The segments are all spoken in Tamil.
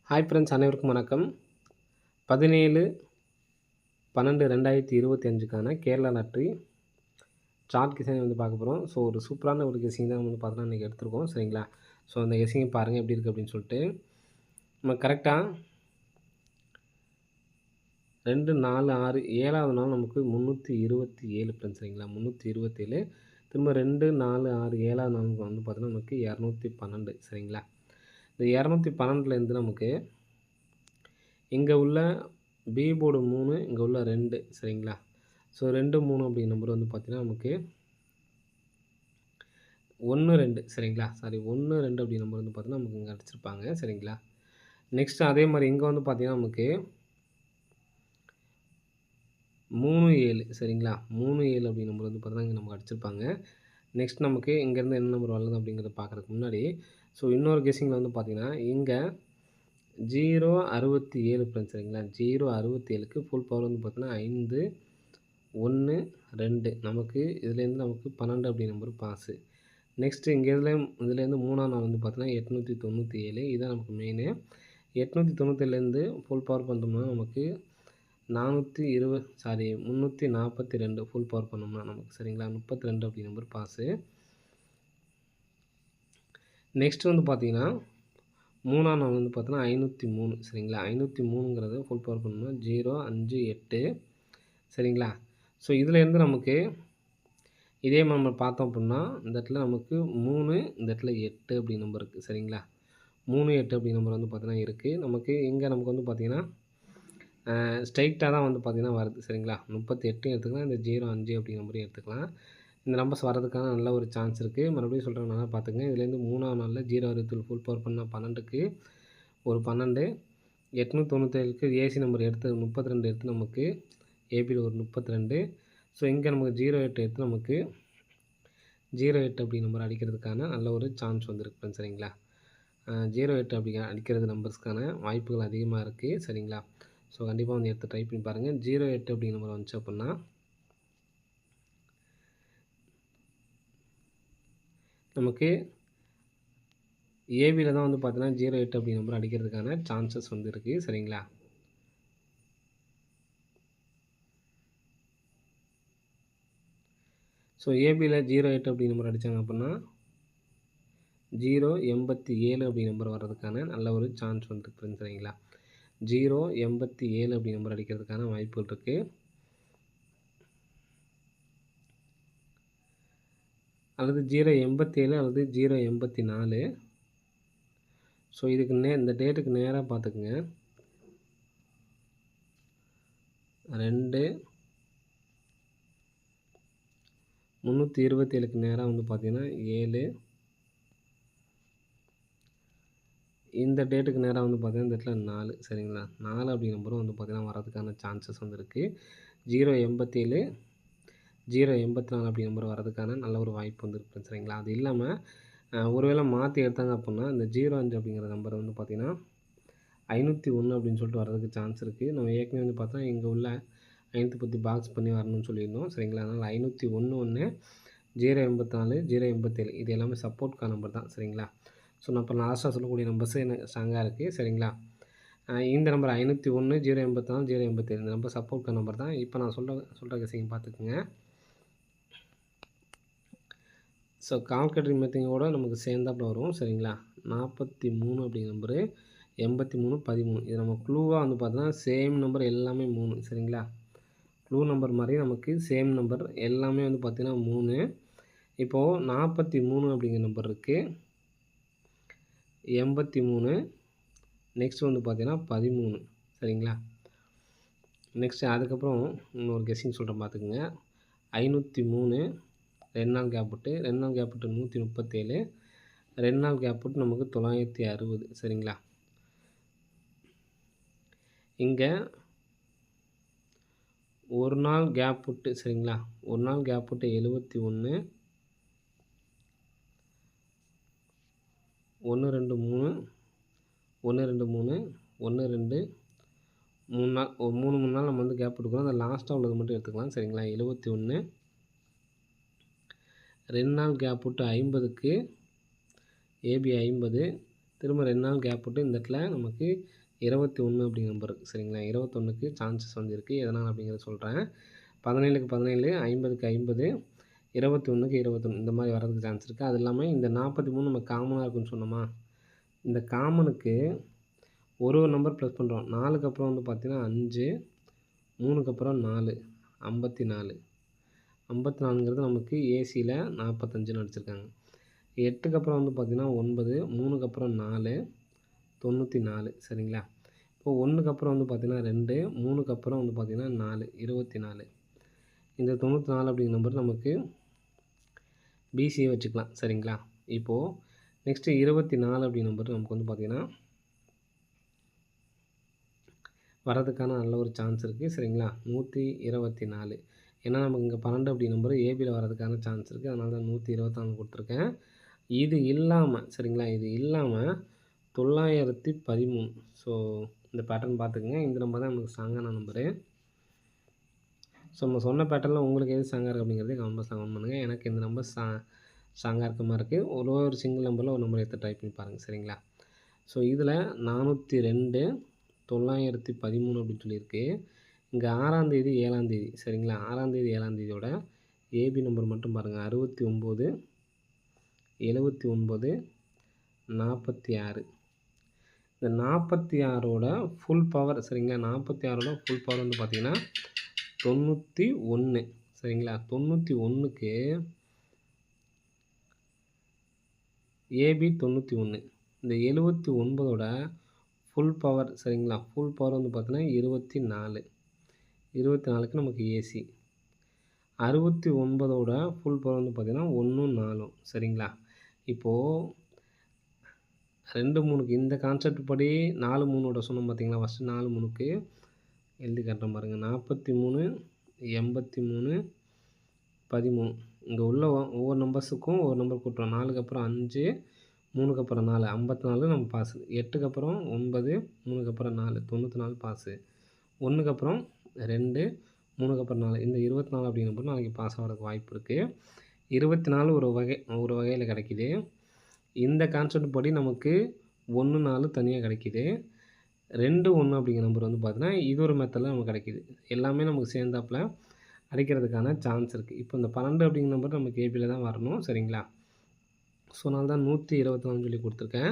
ஹாய் ஃப்ரெண்ட்ஸ், அனைவருக்கும் வணக்கம். 17/12/2025க்கான கேரளா லாட்ரி சார்ட் கெஸ்ஸிங் வந்து பார்க்க போகிறோம். ஸோ ஒரு சூப்பரான ஒரு கெஸ்ஸிங் தான் வந்து பார்த்தோன்னா இன்றைக்கி எடுத்துருக்கோம். சரிங்களா? ஸோ அந்த கெஸ்ஸிங்கை பாருங்கள் எப்படி இருக்குது அப்படின்னு சொல்லிட்டு. நம்ம கரெக்டாக 2, 4, 6 7வது நாள் நமக்கு 327 ஃப்ரெண்ட்ஸ். சரிங்களா? 327. திரும்ப 2, 4, 6 7வது நாளுக்கு வந்து பார்த்தோன்னா நமக்கு 212. சரிங்களா? இந்த 212லேருந்து நமக்கு இங்கே உள்ள பி போர்டு 3, இங்கே உள்ள 2. சரிங்களா? ஸோ 2, 3 அப்படிங்கிற நம்பர் வந்து பார்த்தீங்கன்னா நமக்கு 1, 2. சரிங்களா? சாரி 1, 2 அப்படிங்கிற நம்பர் வந்து பார்த்தீங்கன்னா நமக்கு இங்கே அடிச்சிருப்பாங்க. சரிங்களா? நெக்ஸ்ட் அதே மாதிரி இங்கே வந்து பார்த்தீங்கன்னா நமக்கு 3, 7. சரிங்களா? 3, 7 அப்படிங்கிற நம்பர் வந்து பார்த்தீங்கன்னா இங்கே நமக்கு அடிச்சிருப்பாங்க. நெக்ஸ்ட் நமக்கு இங்கேருந்து என்ன நம்பர் வருது அப்படிங்கிறத பார்க்குறதுக்கு முன்னாடி ஸோ இன்னொரு கெஸ்ஸிங்கில் வந்து பார்த்தீங்கன்னா இங்கே 067 ஃப்ரெண்ட்ஸ். சரிங்களா? 067க்கு ஃபுல் பவர் வந்து பார்த்தீங்கன்னா 5, 1, 2. நமக்கு இதுலேருந்து நமக்கு 12 அப்படி நம்பர் பாஸு. நெக்ஸ்ட்டு இங்கே இதுலேருந்து 3ஆம் நாள் வந்து பார்த்தீங்கன்னா 897. இதுதான் நமக்கு மெயினு. 897லேருந்து ஃபுல் பவர் பண்ணோம்னா நமக்கு 342 ஃபுல் பவர் பண்ணோம்னா நமக்கு. சரிங்களா? 32 அப்படி நம்பர் பாஸு. நெக்ஸ்ட் வந்து பார்த்தீங்கன்னா 3ஆம் நாள் வந்து பார்த்தோன்னா 503. சரிங்களா? 503ங்கிறது ஃபுல் பவர் பண்ணோம்னா 058. சரிங்களா? ஸோ இதுலேருந்து நமக்கு இதே மாதிரி நம்ம பார்த்தோம் அப்படின்னா இந்த இடத்துல நமக்கு 3, இந்த இடத்துல 8 அப்படி நம்பர் இருக்குது. சரிங்களா? 3, 8 அப்படி நம்பர் வந்து பார்த்தீங்கன்னா இருக்குது. நமக்கு இங்கே நமக்கு வந்து பார்த்தீங்கன்னா ஸ்ட்ரைட்டாக தான் வந்து பார்த்தீங்கன்னா வருது. சரிங்களா? 38 எடுத்துக்கலாம், இந்த 05 அப்படி நம்பரையும் எடுத்துக்கலாம். இந்த நம்பர்ஸ் வரதுக்கான நல்ல ஒரு சான்ஸ் இருக்குது. மறுபடியும் சொல்கிறேன், நல்லா பார்த்துங்க. இதுலேருந்து 3ஆம் நாளில் 0 ஃபுல் பவர் பண்ணால் 12க்கு ஒரு 12, 897க்கு ஏசி நம்பர் எடுத்து 32 எடுத்து நமக்கு ஏபியில் ஒரு 32. ஸோ இங்கே நமக்கு 08 எடுத்து நமக்கு 08 அப்படி நம்பர் அடிக்கிறதுக்கான நல்ல ஒரு சான்ஸ் வந்துருக்கு. சரிங்களா? 08 அப்படி அடிக்கிறது நம்பர்ஸ்க்கான வாய்ப்புகள் அதிகமாக இருக்குது. சரிங்களா? ஸோ கண்டிப்பாக வந்து எடுத்து ட்ரை பண்ணி பாருங்கள். 08 அப்படி நம்பர் வந்துச்சு அப்படின்னா நமக்கு ஏபியில் தான் வந்து பார்த்தீங்கன்னா 08 அப்படி நம்பர் அடிக்கிறதுக்கான சான்சஸ் வந்து இருக்குது. சரிங்களா? ஸோ ஏபியில் 08 அப்படி நம்பர் அடித்தாங்க அப்படின்னா 087 அப்படி நம்பர் வர்றதுக்கான நல்ல ஒரு சான்ஸ் வந்துருக்கு. சரிங்களா? 087 அப்படி நம்பர் அடிக்கிறதுக்கான வாய்ப்புகள் இருக்குது. அல்லது 087 அல்லது 084. ஸோ இதுக்கு இந்த டேட்டுக்கு நேராக பார்த்துக்குங்க. 2, 327க்கு நேராக வந்து பார்த்தீங்கன்னா 7. இந்த டேட்டுக்கு நேராக வந்து பார்த்தீங்கன்னா இந்த இடத்துல 4. சரிங்களா? 4 அப்படி நம்பரும் வந்து பார்த்தீங்கன்னா வரதுக்கான சான்சஸ் வந்து இருக்குது. 087, 084 அப்படி நம்பர் வரதுக்கான நல்ல ஒரு வாய்ப்பு வந்து இருக்குது. சரிங்களா? அது இல்லாமல் ஒருவேளை மாற்றி எடுத்தாங்க அப்படின்னா இந்த 05 அப்படிங்கிற நம்பர் வந்து பார்த்தீங்கன்னா 501 அப்படின்னு சொல்லிட்டு வரதுக்கு சான்ஸ் இருக்குது. நம்ம ஏற்கனவே வந்து பார்த்தா இங்கே உள்ள 510 பாக்ஸ் பண்ணி வரணும்னு சொல்லியிருந்தோம். சரிங்களா? அதனால் 501, 084, 087 இது எல்லாமே சப்போர்ட்கான நம்பர் தான். சரிங்களா? ஸோ நான் இப்போ லாஸ்ட்டாக சொல்லக்கூடிய நம்பர்ஸு எனக்கு ஸ்ட்ராங்காக இருக்குது. சரிங்களா? இந்த நம்பர் 501, 084, 087 இந்த நம்பர் சப்போர்ட்கான நம்பர் தான். இப்போ நான் சொல்கிற கெஸ்ஸிங் பார்த்துக்குங்க. ஸோ கால்குலேட்டர் மெத்தடோட நமக்கு சேர்ந்தாப்புல வரும். சரிங்களா? 43 அப்படிங்கிற நம்பரு, 83, 13 இது நம்ம க்ளூவாக வந்து பார்த்தோன்னா சேம் நம்பர் எல்லாமே 3. சரிங்களா? க்ளூ நம்பர் மாதிரி நமக்கு சேம் நம்பர் எல்லாமே வந்து பார்த்திங்கன்னா 3. இப்போது 43 அப்படிங்கிற நம்பர் இருக்குது, 83, நெக்ஸ்ட் வந்து பார்த்தீங்கன்னா 13. சரிங்களா? நெக்ஸ்ட்டு அதுக்கப்புறம் இன்னொரு கெஸ்ஸிங் சொல்கிறேன் பார்த்துக்குங்க. 503, 2 நாள் கேப் விட்டு 137, 2 நாள் கேப் விட்டு நமக்கு 960. சரிங்களா? இங்கே ஒரு நாள் கேப் விட்டு, சரிங்களா, ஒரு நாள் கேப் விட்டு 71, 1, 2, 3, 1, 2, 3, 1, 2, 3 நாள், ஒரு 3 நாள் நம்ம வந்து கேப் விட்டுக்கிறோம். அந்த லாஸ்ட்டாக உள்ளது மட்டும் எடுத்துக்கலாம். சரிங்களா? 71, 2 நாள் கேப் விட்டு 50க்கு ஏபி 50, திரும்ப 2 நாள் கேப் விட்டு இந்த இடத்துல நமக்கு 21 அப்படிங்கிற நம்பர் இருக்குது சரிங்களா. 21க்கு சான்சஸ் வந்து இருக்குது. எதனால் அப்படிங்கிறத சொல்கிறேன். 17க்கு 17, 50க்கு 50, 21க்கு 21 இந்த மாதிரி வர்றதுக்கு சான்ஸ் இருக்குது. அது இல்லாமல் இந்த 43 நம்ம காமனாக இருக்குன்னு சொன்னோமா, இந்த காமனுக்கு ஒரு நம்பர் ப்ளஸ் பண்ணுறோம். 4க்கு அப்புறம் வந்து பார்த்தீங்கன்னா 5, 3க்கு அப்புறம் 4, 54. 54ங்கிறது நமக்கு ஏசியில் 45ன்னு அடிச்சிருக்காங்க. 8க்கு அப்புறம் வந்து பார்த்தீங்கன்னா 9, 3க்கு அப்புறம் 4, 94 சரிங்களா. இப்போ 1க்கு அப்புறம் வந்து பார்த்தீங்கன்னா 2, 3க்கு அப்புறம் வந்து பார்த்தீங்கன்னா 4, 24. இந்த 94 அப்படிங்கிற நம்பர் நமக்கு பிசியை வச்சுக்கலாம் சரிங்களா. இப்போது நெக்ஸ்ட்டு 24 அப்படிங்கிற நம்பர் நமக்கு வந்து பார்த்திங்கன்னா வரதுக்கான நல்ல ஒரு சான்ஸ் இருக்குது சரிங்களா. 124 ஏன்னா நமக்கு இங்கே 12 அப்படி நம்பர் ஏபியில் வரதுக்கான சான்ஸ் இருக்குது. அதனால தான் 124 கொடுத்துருக்கேன். இது இல்லாமல் சரிங்களா, இது இல்லாமல் 913. ஸோ இந்த பேட்டர்ன் பார்த்துக்குங்க. இந்த நம்பர் தான் நமக்கு ஸ்ட்ராங்கான நம்பரு. ஸோ நம்ம சொன்ன பேட்டர்னில் உங்களுக்கு எது ஸ்ட்ராங்காக இருக்குது அப்படிங்கிறதே கமெண்ட் கமெண்ட் பண்ணுங்கள். எனக்கு இந்த நம்பர் ஸ்ட்ராங்காக இருக்க மாதிரி இருக்குது. ஒரு சிங்கிள் நம்பரில் ஒரு நம்பர் எடுத்து ட்ரை பண்ணி பாருங்கள் சரிங்களா. ஸோ இதில் 402, 913 அப்படின்னு சொல்லியிருக்கு. இங்கே 6ஆம் தேதி 7ஆம் தேதி சரிங்களா. 6ஆம் தேதி 7ஆம் தேதியோட ஏபி நம்பர் மட்டும் பாருங்கள். 69, 79, 46. இந்த 46ஓட ஃபுல் பவர் சரிங்களா. 46ஓட ஃபுல் பவர் வந்து பார்த்திங்கன்னா 91 சரிங்களா. 91க்கு ஏபி 91. இந்த 79ஓட ஃபுல் பவர் சரிங்களா. ஃபுல் பவர் வந்து பார்த்தீங்கன்னா 24. 24க்கு நமக்கு ஏசி. 69ஓட ஃபுல் பவர் வந்து பார்த்திங்கன்னா 1, 4 சரிங்களா. இப்போது 2, 3க்கு இந்த கான்செப்ட் படி 4, 3ஓட சொன்னோம் பார்த்தீங்களா. ஃபஸ்ட்டு 4, 3க்கு எழுதி காட்டுறேன் பாருங்கள். 43, 83, 13. இங்கே உள்ள ஒவ்வொரு நம்பர்ஸுக்கும் ஒவ்வொரு நம்பர் கூட்டுறோம். 4க்கு அப்புறம் 5, 3க்கு அப்புறம் 4, 54 நம்ம பாஸு. 8க்கு அப்புறம் 9, 3க்கு அப்புறம் 4, 94 பாஸு. 1க்கு அப்புறம் 2, 3க்கு அப்புறம் 4, இந்த 24 அப்படிங்கிற நம்பர் நாளைக்கு பாஸ் ஆகிறதுக்கு வாய்ப்பு இருக்குது. 24 ஒரு வகையில் கிடைக்கிது. இந்த கான்செப்ட் படி நமக்கு 1, 4 தனியாக கிடைக்கிது. 2, 1 அப்படிங்கிற நம்பர் வந்து பார்த்தீங்கன்னா இது ஒரு மெத்தடில் நமக்கு கிடைக்கிது. எல்லாமே நமக்கு சேர்ந்தாப்பில் அடிக்கிறதுக்கான சான்ஸ் இருக்குது. இப்போ இந்த 12 அப்படிங்கிற நம்பர் நமக்கு ஏபியில் தான் வரணும் சரிங்களா. ஸோ அதனால தான் 124 சொல்லி கொடுத்துருக்கேன்.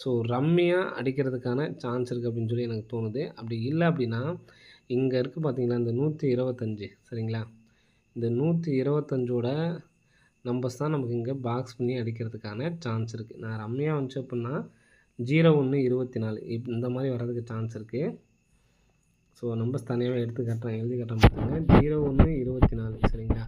ஸோ ரம்மியாக அடிக்கிறதுக்கான சான்ஸ் இருக்குது அப்படின்னு சொல்லி எனக்கு தோணுது. அப்படி இல்லை அப்படின்னா இங்கே இருக்குது பார்த்தீங்களா இந்த 125 சரிங்களா. இந்த 125ஓட நம்பர்ஸ் தான் நமக்கு இங்கே பாக்ஸ் பண்ணி அடிக்கிறதுக்கான சான்ஸ் இருக்குது. நான் ரம்மியாக வந்துச்சு அப்படின்னா 01, 24 இந்த மாதிரி வர்றதுக்கு சான்ஸ் இருக்குது. ஸோ நம்பர்ஸ் தனியாகவே எழுதி காட்டுறேன் பார்த்துங்க. 01, 24 சரிங்களா.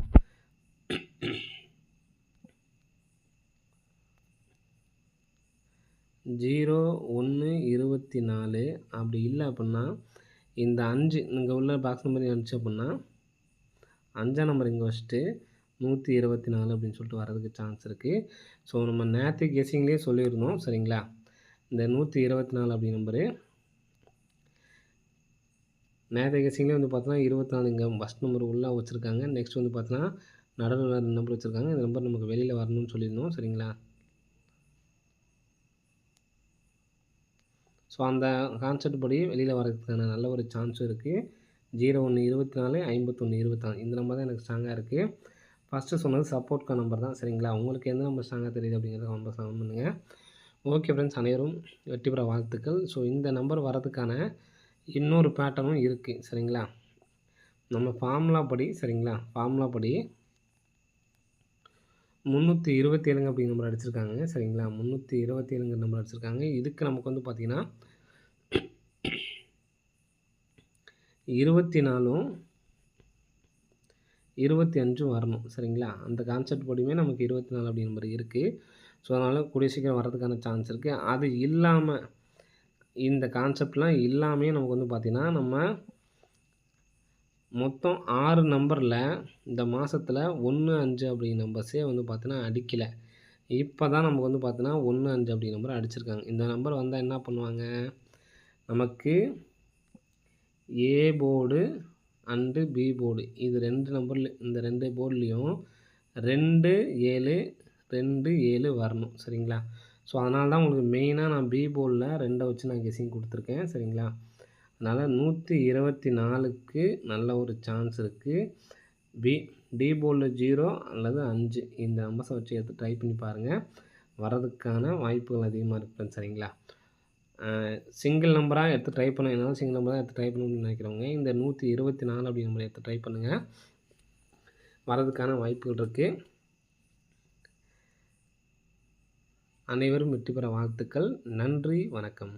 01, 24 அப்படி இல்லை அப்படின்னா இந்த 5 இங்கே உள்ள பாக்ஸ் நம்பர் வந்துச்சு அப்படின்னா 5ஆம் நம்பர் இங்கே வச்சுட்டு 124 அப்படின்னு சொல்லிட்டு வர்றதுக்கு சான்ஸ் இருக்குது. ஸோ நம்ம நேற்று கெஸிங்லேயே சொல்லியிருந்தோம் சரிங்களா. இந்த 124 அப்படி நம்பரு நேற்று கெஸிங்லேயே வந்து பார்த்தோன்னா 24 இங்கே ஃபஸ்ட் நம்பர் உள்ளே வச்சுருக்காங்க. நெக்ஸ்ட் வந்து பார்த்தோன்னா நடுவில் நம்பர் வச்சுருக்காங்க. இந்த நம்பர் நமக்கு வெளியில் வரணும்னு சொல்லியிருந்தோம் சரிங்களா. ஸோ அந்த கான்செப்ட் படி வெளியில் வரதுக்கான நல்ல ஒரு சான்ஸும் இருக்குது. 01, 24, 51, 24 இந்த நம்பர் தான் எனக்கு ஸ்ட்ராங்காக இருக்குது. ஃபஸ்ட்டு சொன்னது சப்போர்ட்கான நம்பர் தான் சரிங்களா. உங்களுக்கு எந்த நம்பர் ஸ்ட்ராங்காக தெரியுது அப்படிங்கிறத கமெண்ட் பண்ணுங்கள். ஓகே ஃப்ரெண்ட்ஸ், அனைவரும் வெற்றி பெற வாழ்த்துக்கள். ஸோ இந்த நம்பர் வரதுக்கான இன்னொரு பேட்டர்னும் இருக்குது சரிங்களா. நம்ம ஃபார்முலா படி சரிங்களா, ஃபார்முலா படி 327 அப்படிங்கிற நம்பர் அடிச்சிருக்காங்க சரிங்களா. 327 நம்பர் அடிச்சிருக்காங்க. இதுக்கு நமக்கு வந்து பார்த்திங்கன்னா 24, 25 வரணும் சரிங்களா. அந்த கான்செப்ட் படியுமே நமக்கு 24 அப்படி நம்பர் இருக்குது. ஸோ அதனால் கூடிய சீக்கிரம் வரதுக்கான சான்ஸ் இருக்குது. அது இல்லாமல் இந்த கான்செப்ட்லாம் இல்லாமே நமக்கு வந்து பார்த்திங்கன்னா நம்ம மொத்தம் 6 நம்பரில் இந்த மாதத்தில் 1, 5 அப்படிங்கிற நம்பர்ஸே வந்து பார்த்தீங்கன்னா அடிக்கலை. இப்போ தான் நமக்கு வந்து பார்த்தீங்கன்னா 1, 5 அப்படிங்கிற நம்பர் அடிச்சிருக்காங்க. இந்த நம்பர் வந்தால் என்ன பண்ணுவாங்க, நமக்கு A board and B board இது 2 நம்பரில் இந்த 2 போர்ட்லேயும் 2, 7, 2, 7 வரணும் சரிங்களா. ஸோ அதனால தான் உங்களுக்கு மெயினாக நான் பி போர்டில் 2 வச்சு நான் கெஸ்ஸிங் கொடுத்துருக்கேன். சரிங்களா? அதனால் 124க்கு நல்ல ஒரு சான்ஸ் இருக்குது. டி போர்டில் 0 அல்லது 5 இந்த நம்பர்ஸை வச்சு எடுத்து ட்ரை பண்ணி பாருங்கள். வரதுக்கான வாய்ப்புகள் அதிகமாக இருக்குது. சரிங்களா? சிங்கிள் நம்பராக எடுத்து ட்ரை பண்ண என்னால் சிங்கிள் நம்பராக எடுத்து ட்ரை பண்ணணும்னு நினைக்கிறவங்க இந்த 124 அப்படி நம்பரை எடுத்து ட்ரை பண்ணுங்கள். வரதுக்கான வாய்ப்புகள் இருக்குது. அனைவரும் வெற்றி பெற வாழ்த்துக்கள். நன்றி, வணக்கம்.